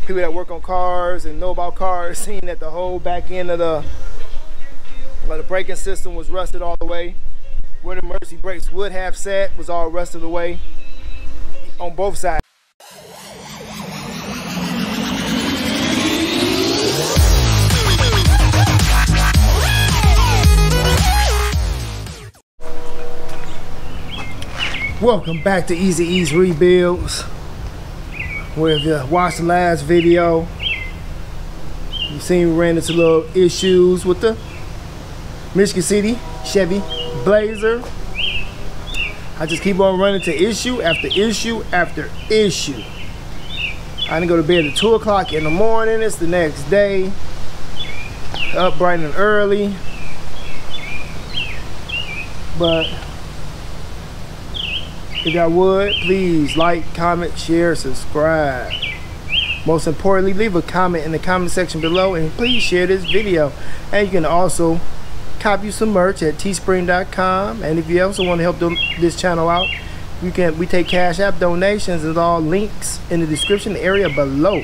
people that work on cars and know about cars seen that the whole back end of the braking system was rusted all the way. Where the emergency brakes would have sat was all rusted away on both sides. Welcome back to Easy Ease Rebuilds. Where if you watched the last video, you've seen we ran into little issues with the Michigan City Chevy Blazer. I just keep on running to issue after issue after issue. I didn't go to bed at 2 o'clock in the morning. It's the next day. Up bright and early. But if y'all would, please like, comment, share, subscribe. Most importantly, leave a comment in the comment section below and please share this video. And you can also copy some merch at teespring.com. And if you also want to help this channel out, we take Cash App donations. There's all links in the description area below.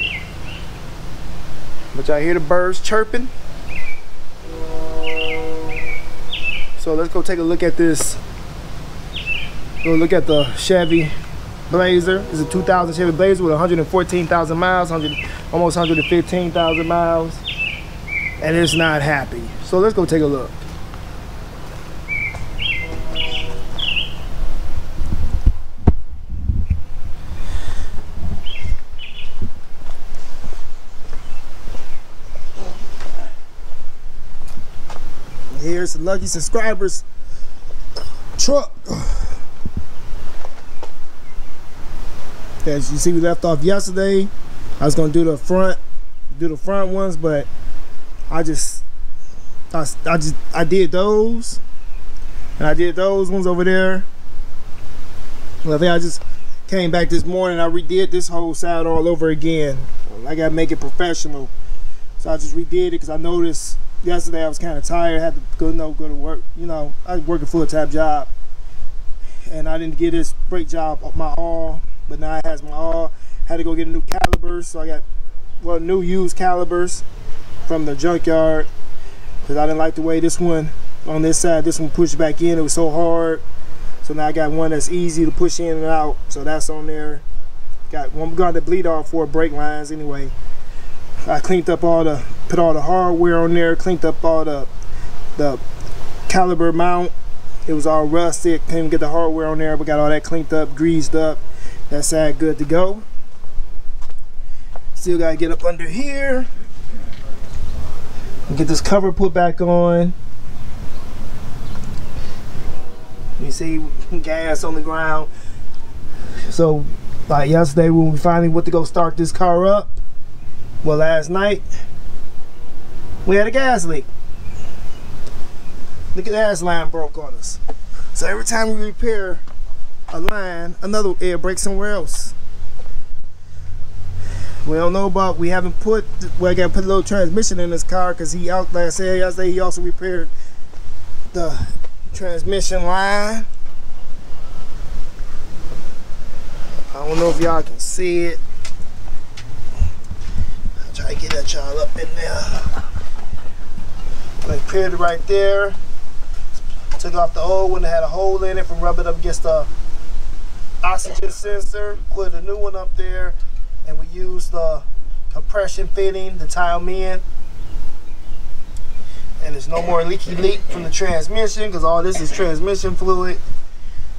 But y'all hear the birds chirping? So let's go take a look at this. Go look at the Chevy Blazer. It's a 2000 Chevy Blazer with 114,000 miles, almost 115,000 miles, and it's not happy. So let's go take a look. Here's the Lucky Subscribers truck. As you see, we left off yesterday. I was gonna do the front ones, but I did those, and I did those ones over there. Well, I think I just came back this morning. I redid this whole side all over again. I gotta make it professional, so I just redid it because I noticed yesterday I was kind of tired. I had to go to work. You know, I work a full-time job, and I didn't get this brake job off my all. But now it has my all. Had to go get a new calibers, so I got new used calibers from the junkyard because I didn't like the way this one on this side, this one pushed back in. It was so hard. So now I got one that's easy to push in and out. So that's on there. Got one going to bleed off 4 brake lines anyway. I cleaned up put all the hardware on there, cleaned up all the caliber mount. It was all rusted. Couldn't get the hardware on there, but got all that cleaned up, greased up. That side good to go. Still gotta get up under here. Get this cover put back on. You see gas on the ground. So like yesterday when we finally went to go start this car up, well last night we had a gas leak. Look at the gas line broke on us. So every time we repair a line, another air breaks somewhere else. We don't know about, we haven't put, well I gotta put a little transmission in this car because like I said yesterday, he also repaired the transmission line. I don't know if y'all can see it. I'll try to get that y'all up in there. I repaired it right there. Took off the old one that had a hole in it from rubbing up against the oxygen sensor, put a new one up there, and we used the compression fitting to tie them in. And there's no more leaky leak from the transmission because all this is transmission fluid.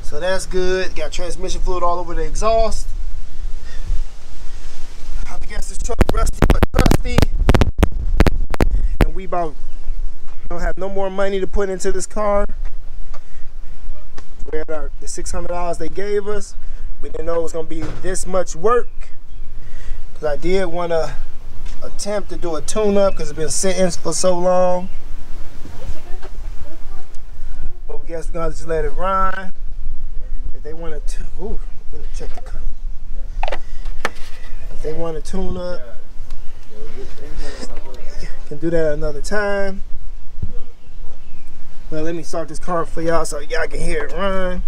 So that's good. Got transmission fluid all over the exhaust. I guess this truck rusty but trusty. And we don't have no more money to put into this car. We had the $600 they gave us. We didn't know it was going to be this much work. Because I did want to attempt to do a tune-up because it's been sitting for so long. But we guess we're going to just let it run. If they want to, ooh, let me check the car. If they want to tune up, can do that another time. But let me start this car for y'all so y'all can hear it run.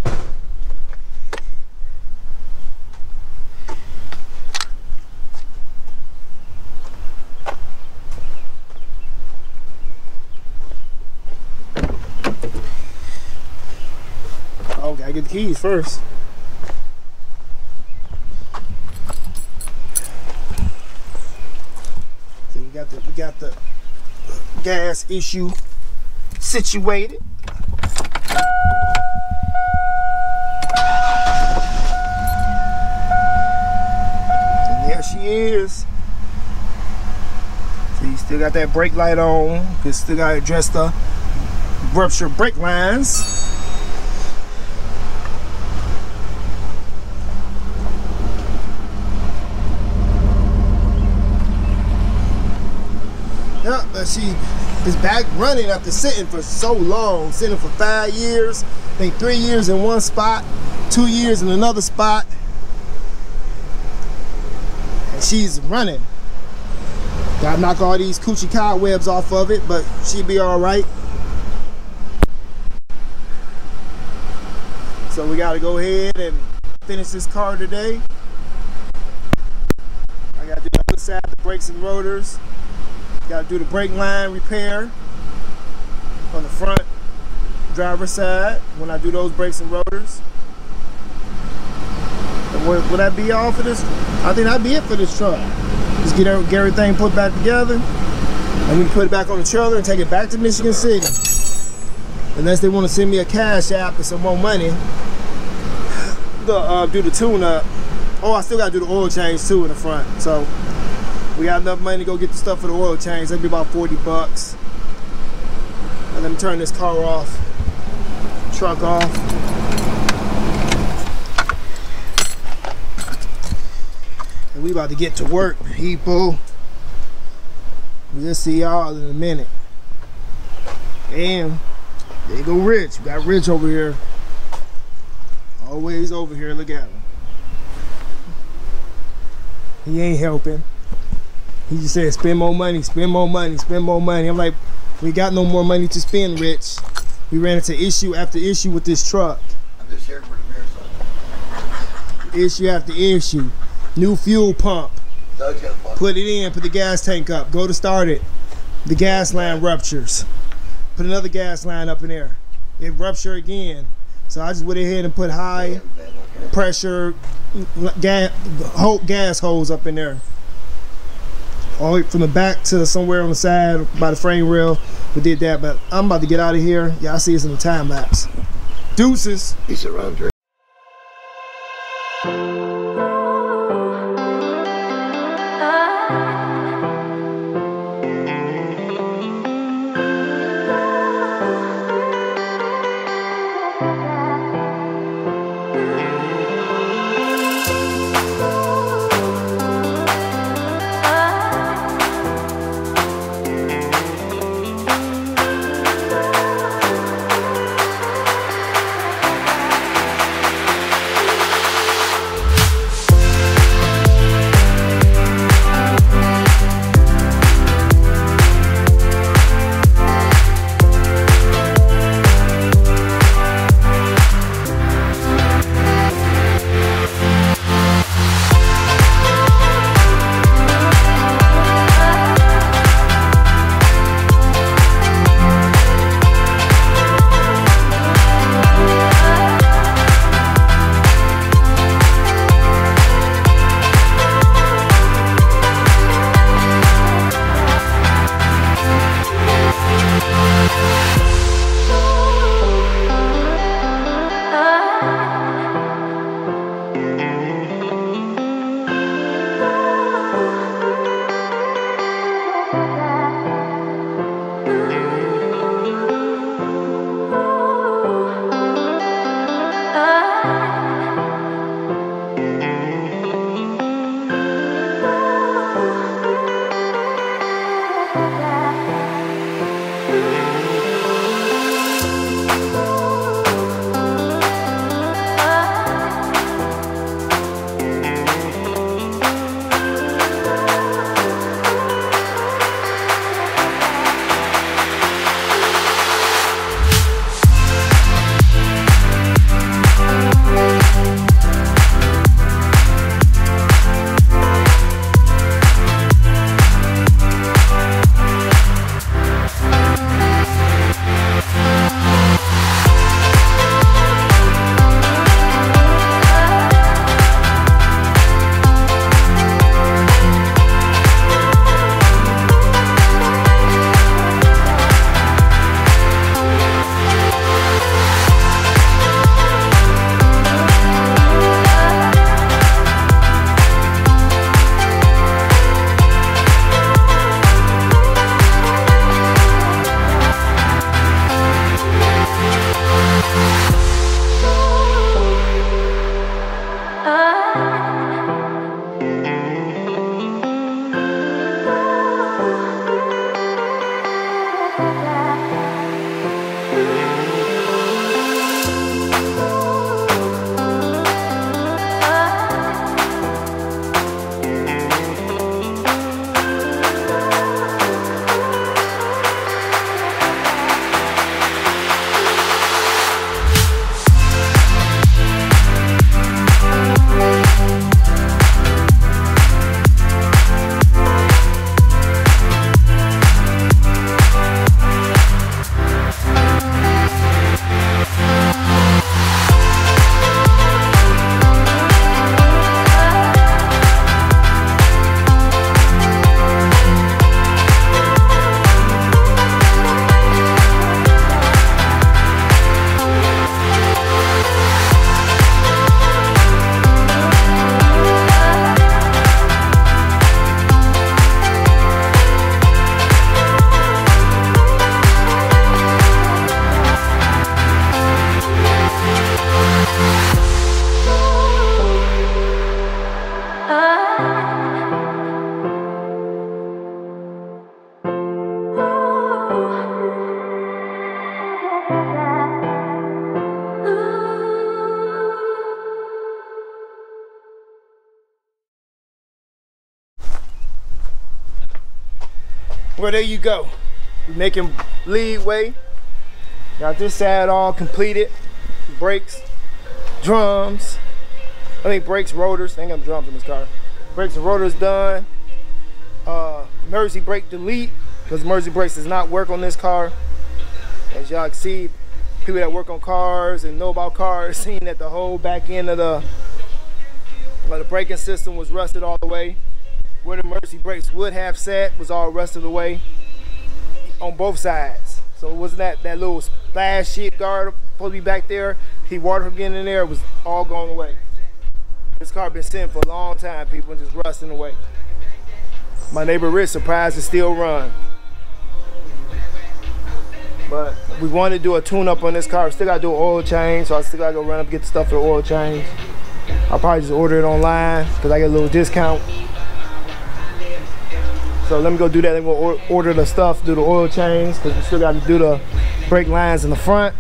keys first. So we got the gas issue situated. And there she is. So you still got that brake light on. You still got to address the ruptured brake lines. Yeah, but she is back running after sitting for so long. Sitting for 5 years. I think 3 years in one spot, 2 years in another spot. And she's running. Gotta knock all these coochie cobwebs off of it, but she'll be all right. So we gotta go ahead and finish this car today. I gotta do the other side, the brakes and rotors. Gotta do the brake line repair on the front driver's side when I do those brakes and rotors. And will that be all for this? I think that'd be it for this truck. Just get everything put back together, and we can put it back on the trailer and take it back to Michigan City. Unless they want to send me a cash app and some more money to do the tune-up. Oh, I still got to do the oil change too in the front. So we got enough money to go get the stuff for the oil change. That'd be about 40 bucks. And let me turn this car off, truck off. And we about to get to work, people. We'll see y'all in a minute. And there you go, Rich. We got Rich over here. Always over here. Look at him. He ain't helping. He just said, spend more money, spend more money, spend more money. I'm like, we got no more money to spend, Rich. We ran into issue after issue with this truck. I'm just here for the beer, son. Issue after issue. New fuel pump. Put it in, put the gas tank up. Go to start it. The gas line ruptures. Put another gas line up in there. It ruptured again. So I just went ahead and put high pressure gas hose up in there. All the way from the back to somewhere on the side by the frame rail. We did that, but I'm about to get out of here. Y'all see us in the time lapse. Deuces. He's around here. Well, there you go. We're making leadway. Got this side all completed. Brakes, drums. I think brakes, rotors. I ain't got drums in this car. Brakes and rotors done. Emergency brake delete, because emergency brakes does not work on this car. As y'all can see, people that work on cars and know about cars seen that the whole back end of the braking system was rusted all the way. Where the emergency brakes would have sat was all rusted away on both sides. So it wasn't that little splash sheet guard supposed to be back there. Keep water from getting in there. It was all gone away. This car been sitting for a long time, people, and just rusting away. My neighbor Rich surprised to still run. But we want to do a tune-up on this car. We still got to do an oil change, so I still got to go run up and get the stuff for the oil change. I'll probably just order it online because I get a little discount. So let me go do that. Then we'll order the stuff, do the oil change, because we still got to do the brake lines in the front.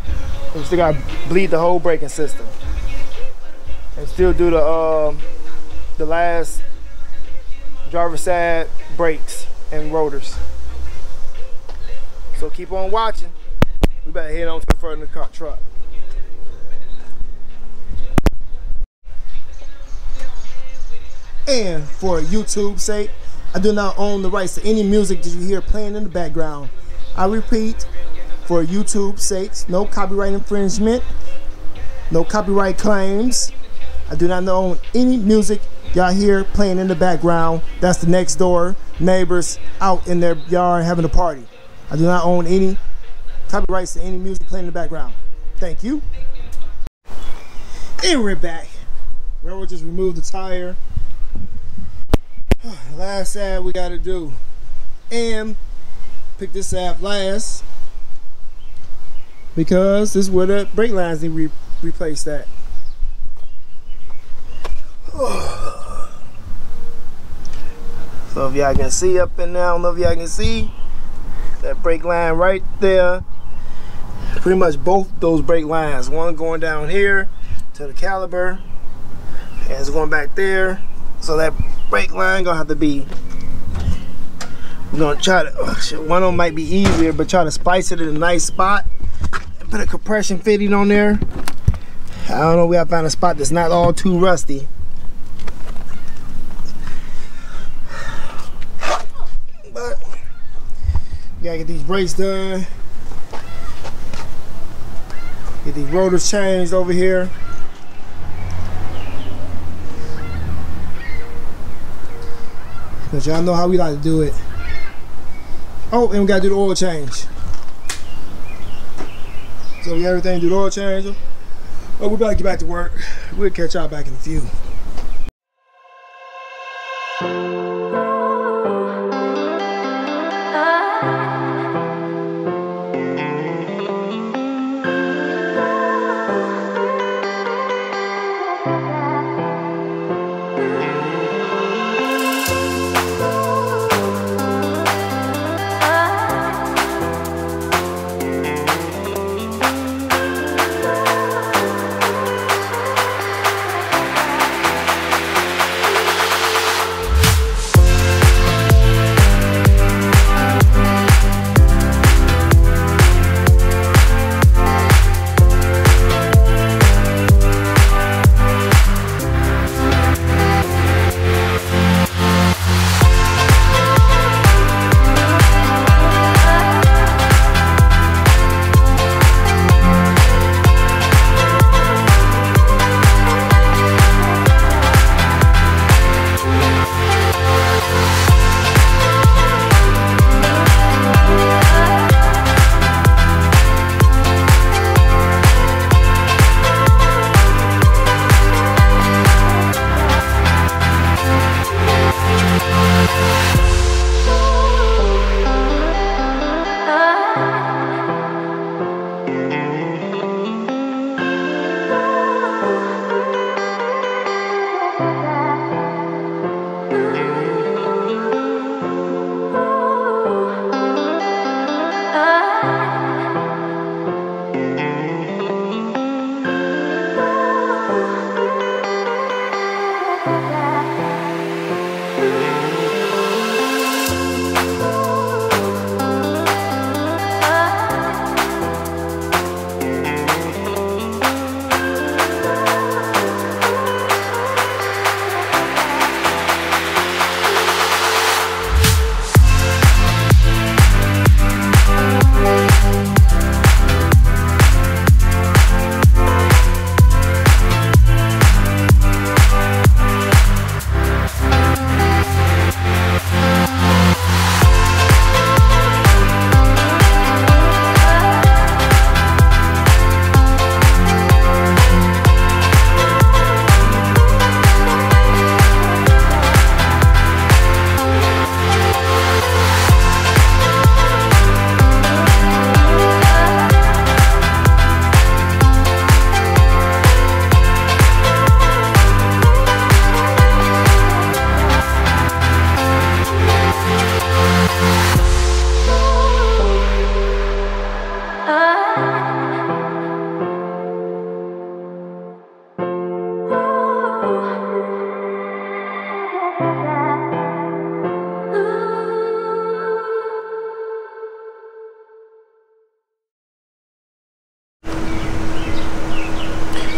And we still got to bleed the whole braking system. And still do the last driver's side brakes and rotors. So keep on watching. We better head on to the front of the truck. And for YouTube's sake, I do not own the rights to any music that you hear playing in the background. I repeat, for YouTube's sake, no copyright infringement, no copyright claims. I do not own any music y'all hear playing in the background. That's the next door neighbors out in their yard having a party. I do not own any copyrights to any music playing in the background. Thank you. And we're back. Railroad just removed the tire. Last side we gotta do. And pick this side last, because this is where the brake lines need to be replaced at. So if y'all can see up in there, I don't know if y'all can see that brake line right there. Pretty much both those brake lines. One going down here to the caliper, and it's going back there. So that brake line gonna have to be, we're gonna try to, one of them might be easier, but try to splice it in a nice spot and put a compression fitting on there. I don't know, we gotta find a spot that's not all too rusty. But you gotta get these brakes done, get these rotors changed over here. Because y'all know how we like to do it. Oh, and we gotta do the oil change. So we got everything to do the oil change. Oh, we better get back to work. We'll catch y'all back in a few.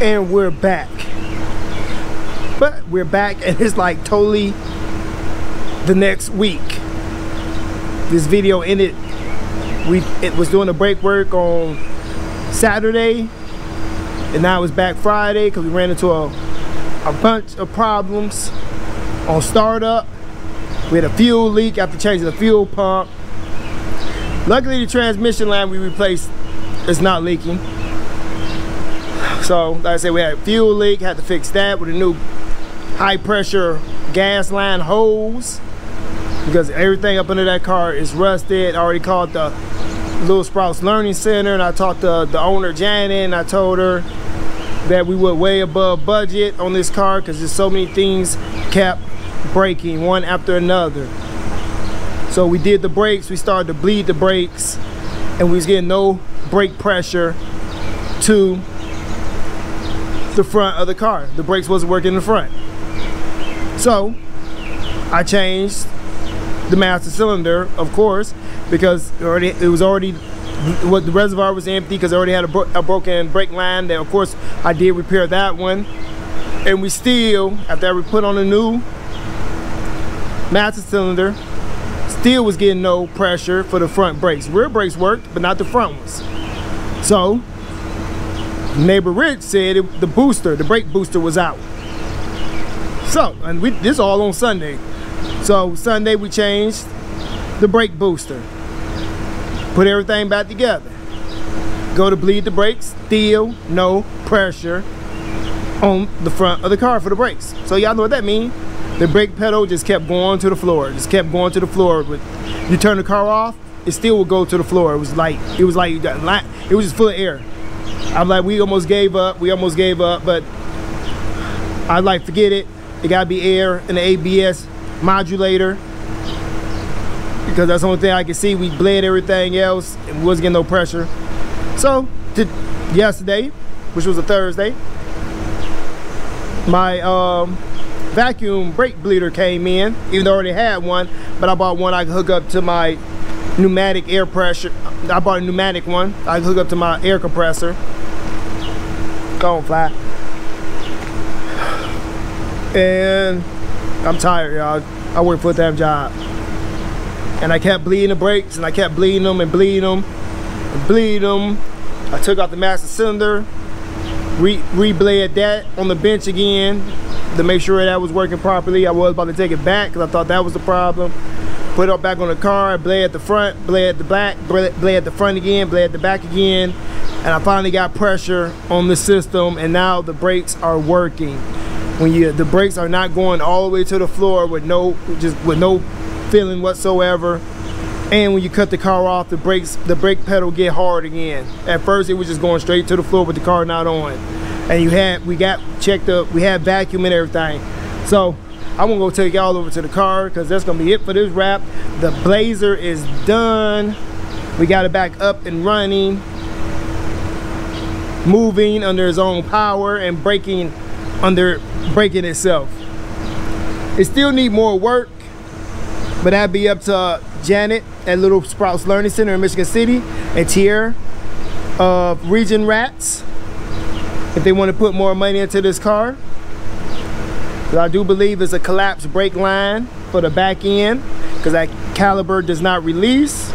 And we're back. But we're back, and it's like totally the next week. This video ended. It was doing the brake work on Saturday, and now it's back Friday because we ran into a bunch of problems on startup. We had a fuel leak after changing the fuel pump. Luckily, the transmission line we replaced is not leaking. So, like I said, we had a fuel leak, had to fix that with a new high pressure gas line hose because everything up under that car is rusted. I already called the Little Sprouts Learning Center, and I talked to the owner, Janet, and I told her that we were way above budget on this car because there's so many things kept breaking one after another. So we did the brakes, we started to bleed the brakes, and we was getting no brake pressure to the front of the car. The brakes wasn't working in the front. So I changed the master cylinder, of course, because the reservoir was empty because I already had a broken brake line. That, of course, I did repair that one. And we still, after we put on a new master cylinder, still was getting no pressure for the front brakes. Rear brakes worked, but not the front ones. So neighbor Rich said the brake booster was out. So, and this all on Sunday. So Sunday we changed the brake booster, put everything back together, go to bleed the brakes, still no pressure on the front of the car for the brakes. So y'all know what that means. The brake pedal just kept going to the floor, just kept going to the floor. But you turn the car off, it still would go to the floor. It was just full of air. I'm like, we almost gave up, but I like, forget it. It gotta be air in the ABS modulator, because that's the only thing I can see. We bled everything else and we wasn't getting no pressure. So yesterday, which was a Thursday, my vacuum brake bleeder came in, even though I already had one, but I bought one I could hook up to my pneumatic air pressure. I bought a pneumatic one I could hook up to my air compressor. Go on, fly. And I'm tired, y'all. I work a full-time job. And I kept bleeding the brakes, and I kept bleeding them and bleeding them and bleeding them. I took out the master cylinder, re-bled that on the bench again to make sure that was working properly. I was about to take it back because I thought that was the problem. Put it back on the car, bled the front, bled the back, bled the front again, bled the back again. And I finally got pressure on the system, and now the brakes are working. When the brakes are not going all the way to the floor with no feeling whatsoever, and when you cut the car off, the brake pedal get hard again. At first it was just going straight to the floor with the car not on, and we had vacuum and everything. So I'm gonna go take y'all over to the car because that's gonna be it for this wrap. The Blazer is done. We got it back up and running, moving under its own power and braking itself. It still need more work, but that'd be up to Janet at Little Sprouts Learning Center in Michigan City and Tier of Region Rats if they want to put more money into this car. But I do believe it's a collapsed brake line for the back end because that caliper does not release.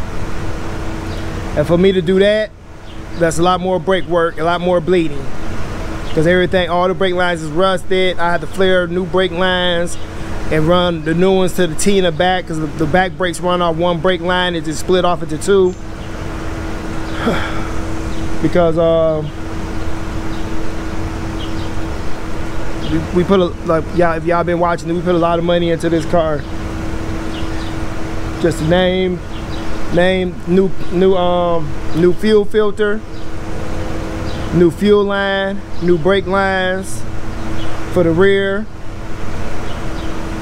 And for me to do that, that's a lot more brake work, a lot more bleeding. Because all the brake lines is rusted. I had to flare new brake lines and run the new ones to the T in the back because the back brakes run off one brake line. It just split off into two. Because we put if y'all been watching, we put a lot of money into this car. Just the name, new fuel filter, new fuel line, new brake lines for the rear.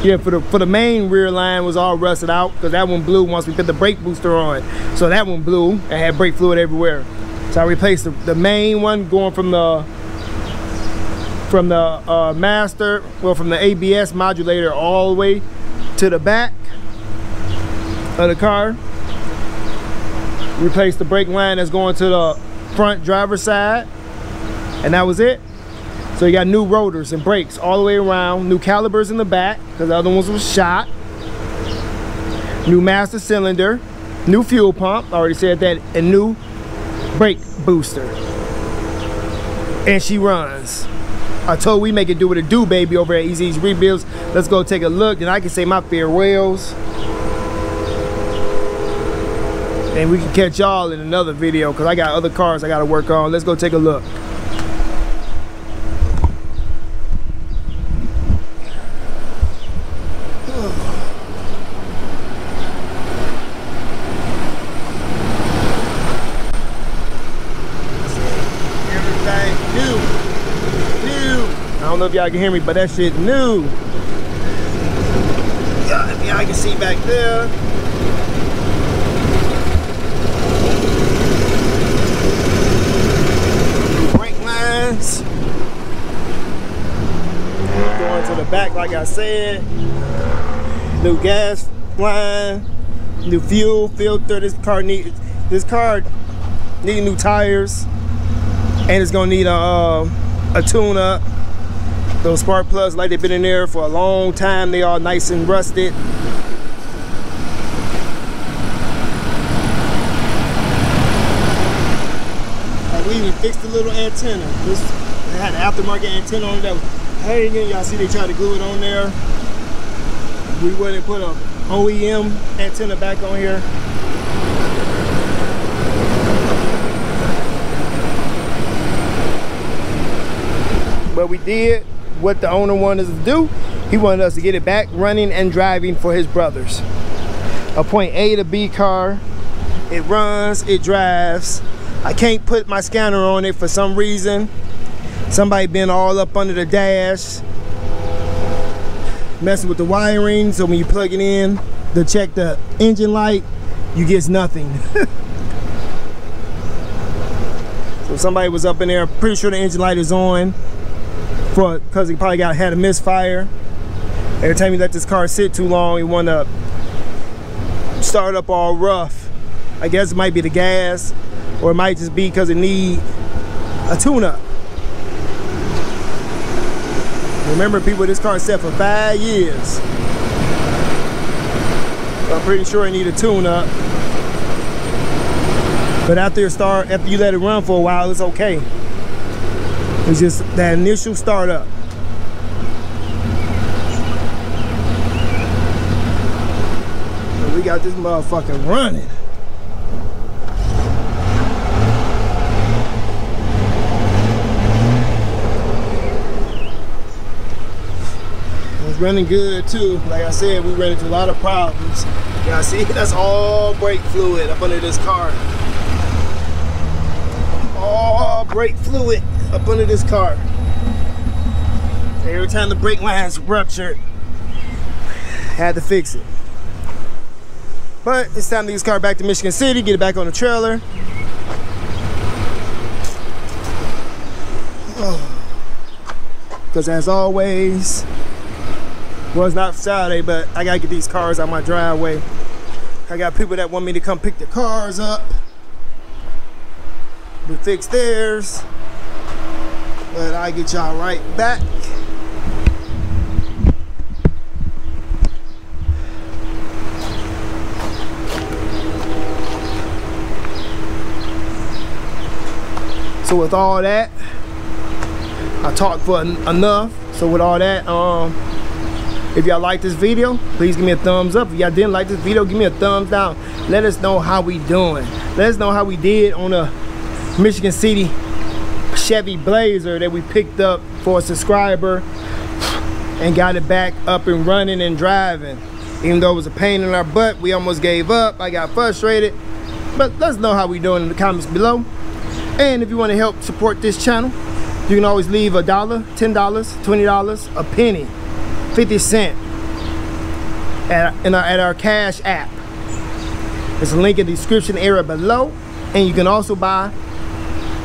Yeah, for the main rear line was all rusted out because that one blew once we put the brake booster on. So that one blew and had brake fluid everywhere. So I replaced the main one going from the master, well, from the ABS modulator all the way to the back of the car. Replaced the brake line that's going to the front driver's side, and that was it. So you got new rotors and brakes all the way around, new calipers in the back because the other ones was shot, new master cylinder, new fuel pump, I already said that, and new brake booster. And she runs. I told we make it do what it do, baby, over at Easy's Rebuilds. Let's go take a look, then I can say my farewells. And we can catch y'all in another video because I got other cars I got to work on. Let's go take a look. I don't know if y'all can hear me, but that shit new. Yeah, I can see back there. New brake lines. Going to the back, like I said. New gas line. New fuel filter. This car needs new tires, and it's gonna need a tune-up. Those spark plugs, like they've been in there for a long time, they are nice and rusted. We even fixed the little antenna. This had an aftermarket antenna on it that was hanging. Y'all see they tried to glue it on there. We wouldn't put a OEM antenna back on here. But we did what the owner wanted us to do. He wanted us to get it back running and driving for his brothers. A point A to B car. It runs, it drives. I can't put my scanner on it for some reason. Somebody been all up under the dash, messing with the wiring, so when you plug it in to check the engine light, you get nothing. So somebody was up in there, pretty sure the engine light is on, because he probably had a misfire. Every time you let this car sit too long, you want to start up all rough. I guess it might be the gas, or it might just be because it need a tune-up. Remember, people, this car set for 5 years. So I'm pretty sure it need a tune-up. But after you let it run for a while, it's okay. It's just that initial startup. So we got this motherfucker running. It's running good too. Like I said, we ran into a lot of problems. Y'all see, that's all brake fluid up under this car. All brake fluid up under this car. Every time the brake lines ruptured, had to fix it. But it's time to get this car back to Michigan City, get it back on the trailer. Because as always, well, it's not Saturday, but I gotta get these cars out my driveway. I got people that want me to come pick the cars up to fix theirs, but I get y'all right back. So with all that, I talked for enough. So with all that, if y'all like this video, please give me a thumbs up. If y'all didn't like this video, give me a thumbs down. Let us know how we doing. Let us know how we did on a Michigan City Chevy Blazer that we picked up for a subscriber and got it back up and running and driving. Even though it was a pain in our butt, we almost gave up. I got frustrated. But let us know how we doing in the comments below. And if you want to help support this channel, you can always leave $1, $10, $20, a penny, 50 cents at our Cash app. There's a link in the description area below, and you can also buy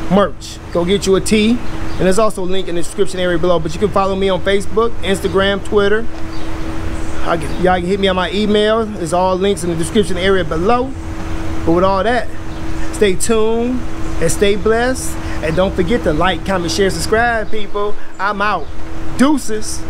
merch. Go get you a tee, and there's also a link in the description area below. But you can follow me on Facebook, Instagram, Twitter. Y'all can hit me on my email. There's all links in the description area below. But with all that, stay tuned and stay blessed. And don't forget to like, comment, share, subscribe, people. I'm out. Deuces.